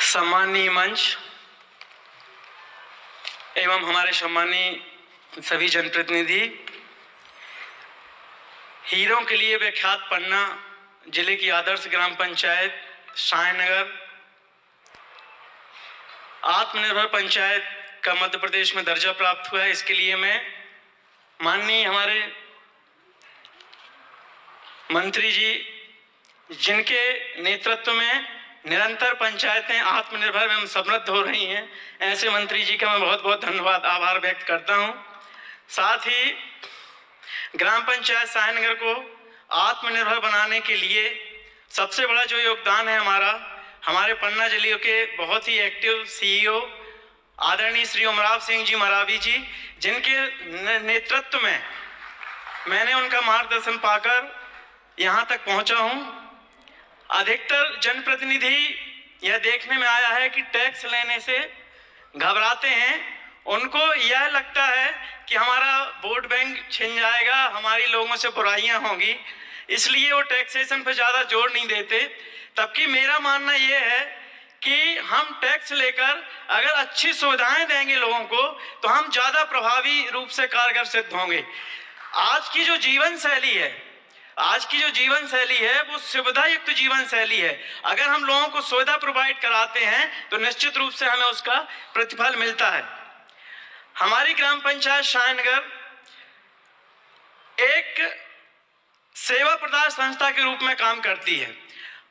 सम्मानीय मंच एवं हमारे सम्मानीय सभी जनप्रतिनिधि, हीरों के लिए विख्यात पन्ना जिले की आदर्श ग्राम पंचायत सायनगर आत्मनिर्भर पंचायत का मध्य प्रदेश में दर्जा प्राप्त हुआ है। इसके लिए मैं माननीय हमारे मंत्री जी, जिनके नेतृत्व में निरंतर पंचायतें आत्मनिर्भर एवं समृद्ध हो रही हैं, ऐसे मंत्री जी का मैं बहुत बहुत धन्यवाद आभार व्यक्त करता हूं। साथ ही ग्राम पंचायत सायनगर को आत्मनिर्भर बनाने के लिए सबसे बड़ा जो योगदान है हमारे पन्ना जिले के बहुत ही एक्टिव सीईओ आदरणीय श्री उमराव सिंह जी मरावी जी, जिनके नेतृत्व में मैंने उनका मार्गदर्शन पाकर यहाँ तक पहुँचा हूँ। अधिकतर जनप्रतिनिधि यह देखने में आया है कि टैक्स लेने से घबराते हैं, उनको यह लगता है कि हमारा वोट बैंक छिन जाएगा, हमारी लोगों से बुराइयां होंगी, इसलिए वो टैक्सेशन पर ज़्यादा जोर नहीं देते। तबकि मेरा मानना ये है कि हम टैक्स लेकर अगर अच्छी सुविधाएं देंगे लोगों को तो हम ज़्यादा प्रभावी रूप से कारगर सिद्ध होंगे। आज की जो जीवन शैली है वो सुविधा युक्त जीवन शैली है। अगर हम लोगों को सुविधा प्रोवाइड कराते हैं तो निश्चित रूप से हमें उसका प्रतिफल मिलता है। हमारी ग्राम पंचायत सायनगर एक सेवा प्रदान संस्था के रूप में काम करती है।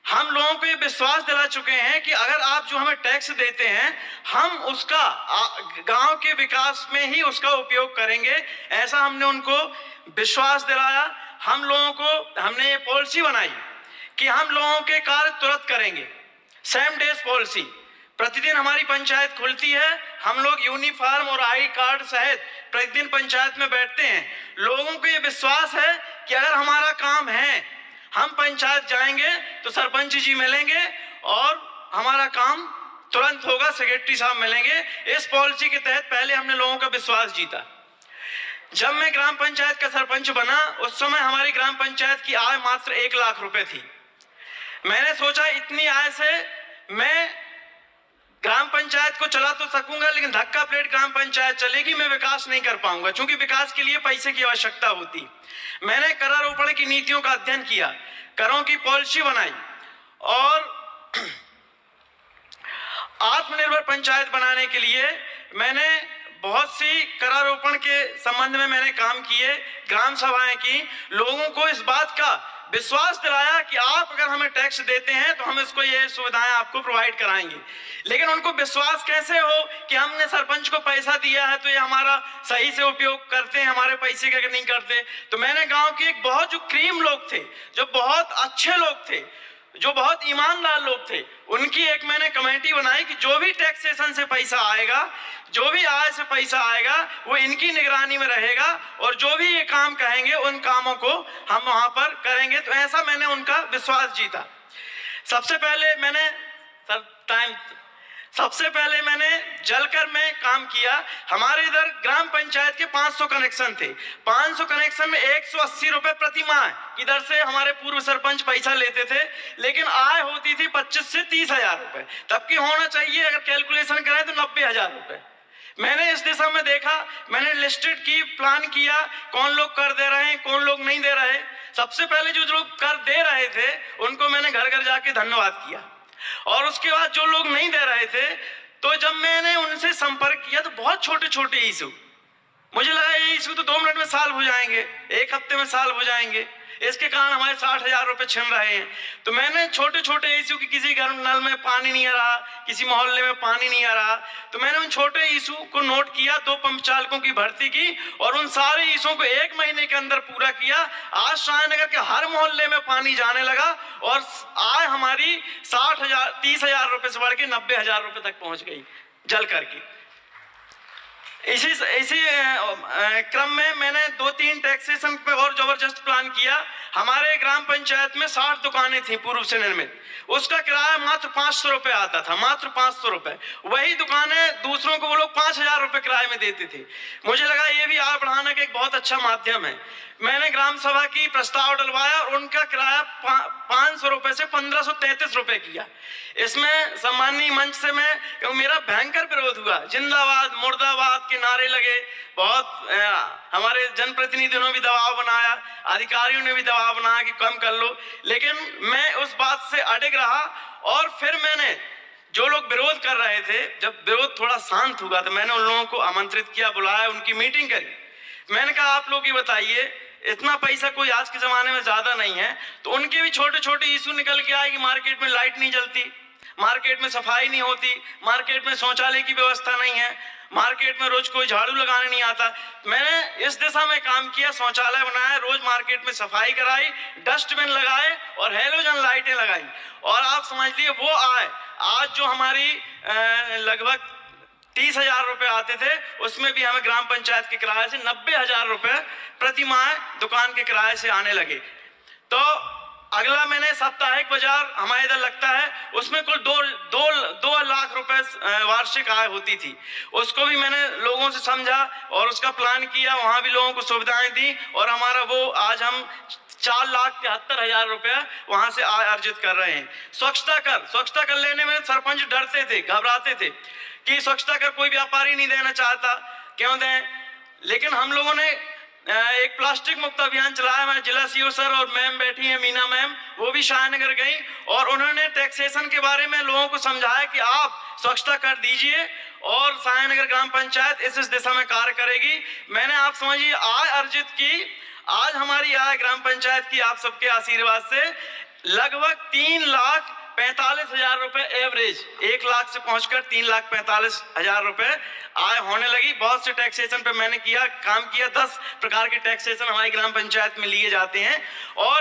हम लोगों को ये विश्वास दिला चुके हैं कि अगर आप जो हमें टैक्स देते हैं हम उसका गांव के विकास में ही उसका उपयोग करेंगे, ऐसा हमने उनको विश्वास दिलाया। हमने ये पॉलिसी बनाई कि हम लोगों के कार्य तुरंत करेंगे, सेम डेज पॉलिसी। प्रतिदिन हमारी पंचायत खुलती है, हम लोग यूनिफॉर्म और आई कार्ड सहित प्रतिदिन पंचायत में बैठते हैं। लोगों को ये विश्वास है कि अगर हमारा काम है, हम पंचायत जाएंगे तो सरपंच जी मिलेंगे और हमारा काम तुरंत होगा, सेक्रेटरी साहब मिलेंगे। इस पॉलिसी के तहत पहले हमने लोगों का विश्वास जीता। जब मैं ग्राम पंचायत का सरपंच बना उस समय हमारी ग्राम पंचायत की आय मात्र 1 लाख रुपए थी। मैंने सोचा इतनी आय से मैं ग्राम पंचायत को चला तो सकूंगा, लेकिन धक्का प्लेट ग्राम पंचायत चलेगी, मैं विकास नहीं कर पाऊंगा, क्योंकि विकास के लिए पैसे की आवश्यकता होती। मैंने करारोपण की नीतियों का अध्ययन किया, करों की पॉलिसी बनाई और आत्मनिर्भर पंचायत बनाने के लिए मैंने बहुत सी करारोपण के संबंध में मैंने काम किए, ग्राम सभाएं की, लोगों को इस बात का विश्वास दिलाया कि आप अगर हमें टैक्स देते हैं तो हम इसको ये सुविधाएं आपको प्रोवाइड कराएंगे। लेकिन उनको विश्वास कैसे हो कि हमने सरपंच को पैसा दिया है तो ये हमारा सही से उपयोग करते हैं, हमारे पैसे का नहीं करते। तो मैंने गांव के एक बहुत जो क्रीम लोग थे, जो बहुत अच्छे लोग थे, जो बहुत ईमानदार लोग थे, उनकी एक मैंने कमेटी बनाई कि जो भी टैक्सेशन से पैसा आएगा, जो भी आय से पैसा आएगा वो इनकी निगरानी में रहेगा और जो भी ये काम कहेंगे उन कामों को हम वहां पर करेंगे। तो ऐसा मैंने उनका विश्वास जीता। सबसे पहले मैंने जलकर में काम किया। हमारे इधर ग्राम पंचायत के 500 कनेक्शन थे। 500 कनेक्शन में 180 रुपए प्रति माह की दर से हमारे पूर्व सरपंच पैसा लेते थे, लेकिन आय होती थी 25 से 30 हजार रुपए। तब की होना चाहिए, अगर कैलकुलेशन करें तो 90 हजार रुपए। मैंने इस दिशा में देखा, मैंने लिस्टेड की, प्लान किया कौन लोग कर दे रहे हैं, कौन लोग नहीं दे रहे। सबसे पहले जो लोग कर दे रहे थे उनको मैंने घर घर जाके धन्यवाद किया, और उसके बाद जो लोग नहीं दे रहे थे तो जब मैंने उनसे संपर्क किया तो बहुत छोटे छोटे इशू, मुझे लगा ये इशू तो 2 मिनट में सॉल्व हो जाएंगे, 1 हफ्ते में सॉल्व हो जाएंगे, इसके कारण हमारे 60 हजार रुपए छिन रहे हैं। तो मैंने छोटे छोटे इशू की, किसी घर नल में पानी नहीं आ रहा, किसी मोहल्ले में पानी नहीं आ रहा, तो मैंने उन छोटे इशू को नोट किया, 2 पंप चालकों की भर्ती की और उन सारे इशू को 1 महीने के अंदर पूरा किया। आज सायनगर के हर मोहल्ले में पानी जाने लगा और आय हमारी 30 हजार रुपए से बढ़ के 90 हजार रुपए तक पहुंच गई जल करके। इसी क्रम में मैंने 2-3 टैक्सेशन पे और जबरदस्त प्लान किया। हमारे ग्राम पंचायत में 60 दुकानें थी पूर्व से निर्मित, उसका किराया मात्र 500 रुपए आता था, मात्र 500 रुपए। वही दुकानें दूसरों को वो लोग 5000 रुपए किराए में देते थे। मुझे लगा ये भी आय बढ़ाने का एक बहुत अच्छा माध्यम है। मैंने ग्राम सभा की प्रस्ताव डलवाया और उनका किराया 500 रुपए से 1533 रुपए किया। इसमें सम्माननीय मंच से मैं क्योंकि मेरा भयंकर विरोध हुआ, जिंदाबाद मुर्दाबाद के नारे लगे, बहुत हमारे जनप्रतिनिधियों ने भी दबाव बनाया, अधिकारियों ने भी दबाव बनाया कि कम कर लो, लेकिन मैं उस बात से अडिग रहा। और फिर मैंने जो लोग विरोध कर रहे थे, जब विरोध थोड़ा शांत हुआ तो मैंने उन लोगों को आमंत्रित किया, बुलाया, उनकी मीटिंग करी। मैंने कहा आप लोग ये बताइए, इतना पैसा कोई आज के जमाने में ज्यादा नहीं है, तो उनके भी छोटे छोटे इशू निकल के आए कि मार्केट में लाइट नहीं जलती, मार्केट में सफाई नहीं होती, मार्केट में शौचालय की व्यवस्था नहीं है, मार्केट में रोज कोई झाड़ू लगाने नहीं आता। मैंने इस दिशा में काम किया, शौचालय बनाया, रोज मार्केट में सफाई कराई, डस्टबिन लगाए और हैलोजन लाइटें लगाई। और आप समझ लिए वो आए, आज जो हमारी लगभग 30,000 रुपए आते थे, उसमें भी हमें ग्राम पंचायत के किराए से 90,000 रुपए प्रति माह दुकान के किराए से आने लगे। तो अगला मैंने साप्ताहिक बाजार हमारे इधर लगता है, उसमें कुल 2 लाख रुपए वार्षिक आय होती थी। उसको भी मैंने लोगों से समझा और उसका प्लान किया, वहां भी लोगों को सुविधाएं दी और हमारा वो आज हम 4,73,000 रुपया वहां से आय अर्जित कर रहे हैं। स्वच्छता कर लेने में सरपंच डरते थे, घबराते थे कि स्वच्छता कर कोई व्यापारी नहीं देना चाहता, क्यों दें। लेकिन हम लोगों ने एक प्लास्टिक मुक्त अभियान चलाया। मैं जिला सीओ सर और मैम बैठी है, मीना मैम, वो भी शाहनगर गई और उन्होंने टैक्सेशन के बारे में लोगों को समझाया कि आप स्वच्छता कर दीजिए और शाहनगर ग्राम पंचायत इस दिशा में कार्य करेगी। मैंने आप समझिए आय अर्जित की। आज हमारी आय ग्राम पंचायत की आप सबके आशीर्वाद से लगभग 3,45,000 रुपए एवरेज, 1 लाख से पहुंचकर 3,45,000 रुपए आय होने लगी। बहुत से टैक्सेशन पे मैंने काम किया, 10 प्रकार के टैक्सेशन हमारी ग्राम पंचायत में लिए जाते हैं और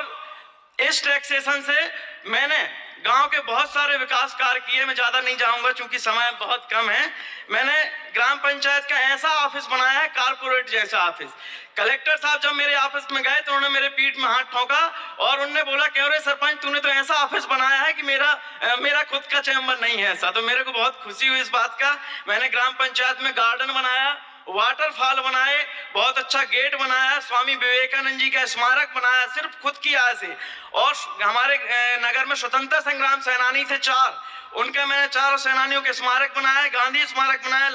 इस टैक्सेशन से मैंने गांव के बहुत सारे विकास कार्य किए। मैं ज्यादा नहीं जाऊंगा क्योंकि समय बहुत कम है। मैंने ग्राम पंचायत का ऐसा ऑफिस बनाया है, कारपोरेट जैसा ऑफिस। कलेक्टर साहब जब मेरे ऑफिस में गए तो उन्होंने मेरे पीठ में हाथ ठोका और उन्होंने बोला कि अरे सरपंच तूने तो ऐसा ऑफिस बनाया है कि मेरा खुद का चैम्बर नहीं है ऐसा। तो मेरे को बहुत खुशी हुई इस बात का। मैंने ग्राम पंचायत में गार्डन बनाया, वाटरफॉल बनाए, बहुत अच्छा गेट बनाया, स्वामी विवेकानंद जी का स्मारक बनाया सिर्फ खुद की आय से। और हमारे नगर में स्वतंत्रता संग्राम सेनानी थे 4, उनके मैंने 4 सेनानियों के स्मारक बनाए, गांधी स्मारक बनाया,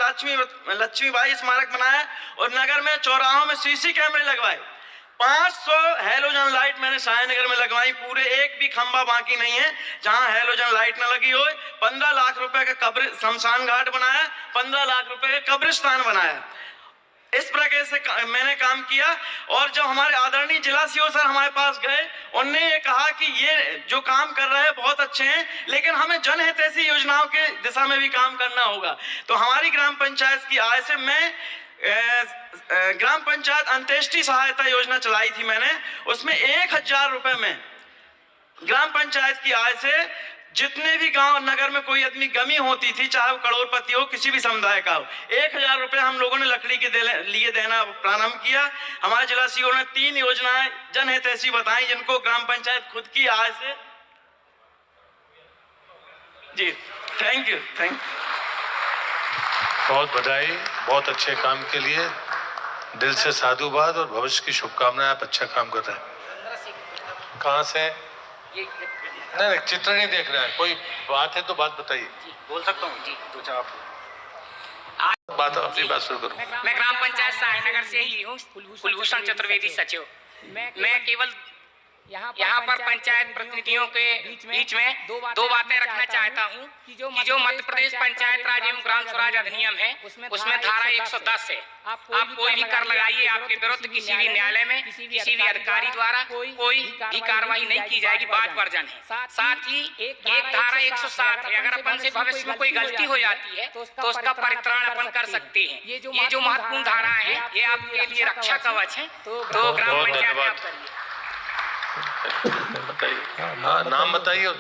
लक्ष्मीबाई स्मारक बनाया और नगर में चौराहों में सीसी कैमरे लगवाए। 500 हैलोजन लाइट मैंने शाहनगर में लगवाई, पूरे एक भी खंबा बाकी नहीं है जहां हैलोजन लाइट न लगी हो। 15 लाख रुपए का शमशान घाट बनाया, 15 लाख रुपए का कब्रिस्तान बनाया। इस प्रकार से मैंने काम किया। और जब हमारे आदरणीय जिला सीओ सर हमारे पास गए, उन्होंने ये कहा कि ये जो काम कर रहे हैं बहुत अच्छे हैं, लेकिन हमें जनहितैषी योजनाओं के दिशा में भी काम करना होगा। तो हमारी ग्राम पंचायत की आय से मैं ग्राम पंचायत अंत्येष्टि सहायता योजना चलाई थी मैंने, उसमें 1,000 रुपए में ग्राम पंचायत की आय से जितने भी गांव नगर में कोई आदमी गमी होती थी, चाहे वो करोड़पति हो, किसी भी समुदाय का हो, 1,000 रुपए हम लोगों ने लकड़ी के लिए देना प्रारंभ किया। हमारे जिला सीओ ने 3 योजनाएं जनहितैषी बताई जिनको ग्राम पंचायत खुद की आय से। जी थैंक यू। बहुत बधाई, बहुत अच्छे काम के लिए दिल से साधुवाद और भविष्य की शुभकामनाएं। आप अच्छा काम कर रहे हैं। कहाँ से? नहीं, चित्र नहीं देख रहे हैं। कोई बात है तो बात बताइए। बोल सकता हूँ जी, तो जवाब बात अपनी बात शुरू करो। मैं ग्राम पंचायत शाहनगर से ही हूँ, कुलभूषण चतुर्वेदी सचिव। मैं केवल यहाँ पर पंचायत प्रतिनिधियों के बीच में 2 बातें रखना चाहता हूँ कि जो मध्य प्रदेश पंचायत राज एवं ग्राम स्वराज अधिनियम है, उसमें धारा 110 है। आप कोई भी कर लगाइए, आपके विरुद्ध किसी भी न्यायालय में किसी भी अधिकारी द्वारा कोई भी कार्रवाई नहीं की जाएगी। 5 वर्जन है। साथ ही एक धारा 107 है, अगर अपन से भविष्य में कोई गलती हो जाती है तो उसका परित्राण अपन कर सकते हैं। ये जो महत्वपूर्ण धारा है, ये आपके लिए रक्षा कवच है। तो ग्राम पंचायत में आप करिए। बताइए, नाम बताइए।